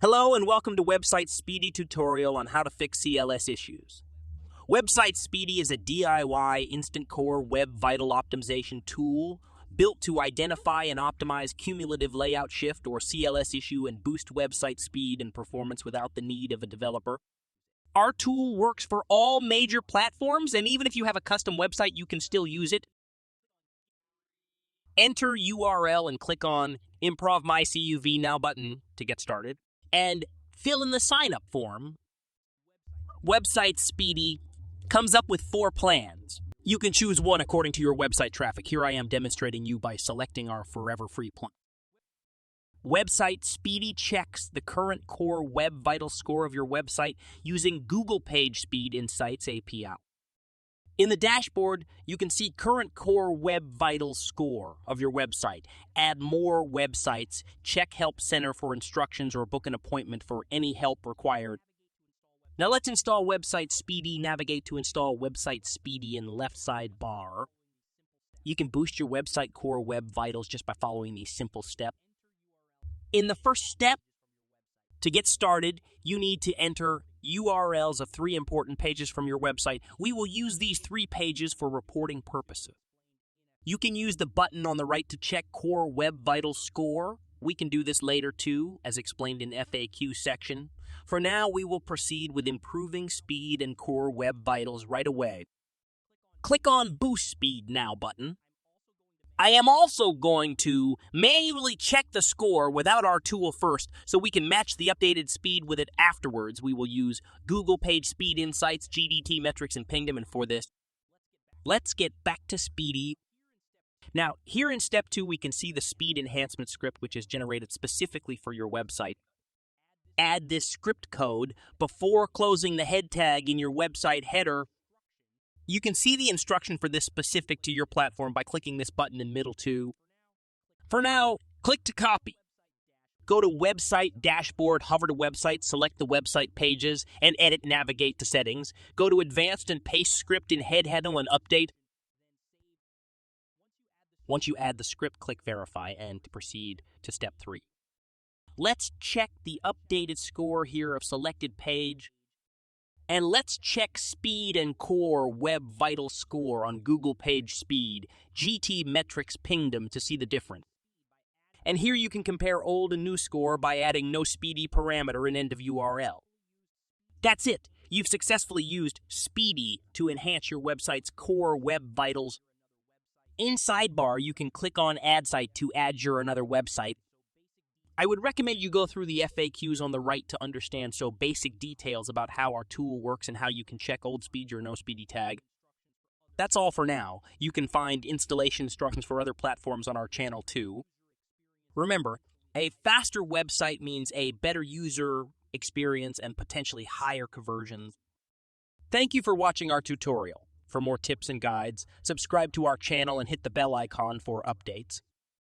Hello and welcome to Website Speedy tutorial on how to fix CLS issues. Website Speedy is a DIY instant core web vital optimization tool built to identify and optimize cumulative layout shift or CLS issue and boost website speed and performance without the need of a developer. Our tool works for all major platforms, and even if you have a custom website, you can still use it. Enter URL and click on Improv My CUV Now button to get started. And fill in the sign-up form. Website Speedy comes up with 4 plans. You can choose one according to your website traffic. Here I am demonstrating you by selecting our forever free plan. Website Speedy checks the current core web vital score of your website using Google Page Speed Insights API. In the dashboard, you can see current core web vital score of your website. Add more websites, check Help Center for instructions, or book an appointment for any help required. Now let's install Website Speedy. Navigate to install Website Speedy in the left sidebar. You can boost your website core web vitals just by following these simple steps. In the first step, to get started, you need to enter URLs of 3 important pages from your website. We will use these 3 pages for reporting purposes. You can use the button on the right to check core web vital score. We can do this later too, as explained in FAQ section. For now, we will proceed with improving speed and core web vitals right away. Click on Boost Speed Now button. I am also going to manually check the score without our tool first, so we can match the updated speed with it afterwards. We will use Google Page Speed Insights, GDT metrics, and ping them. And for this, let's get back to Speedy. Now, here in step 2, we can see the speed enhancement script, which is generated specifically for your website. Add this script code before closing the head tag in your website header. You can see the instruction for this specific to your platform by clicking this button in middle 2. For now, click to copy. Go to Website Dashboard, hover to Website, select the website pages, and edit navigate to settings. Go to Advanced and paste script in head header and update. Once you add the script, click Verify and proceed to step 3. Let's check the updated score here of selected page. And let's check speed and core web vital score on Google Page Speed. GT metrics pinged them to see the difference. And here you can compare old and new score by adding no speedy parameter in end of URL. That's it. You've successfully used Speedy to enhance your website's core web vitals. In sidebar, you can click on Add Site to add your another website. I would recommend you go through the FAQs on the right to understand basic details about how our tool works and how you can check old speed or no speedy tag. That's all for now. You can find installation instructions for other platforms on our channel too. Remember, a faster website means a better user experience and potentially higher conversions. Thank you for watching our tutorial. For more tips and guides, subscribe to our channel and hit the bell icon for updates.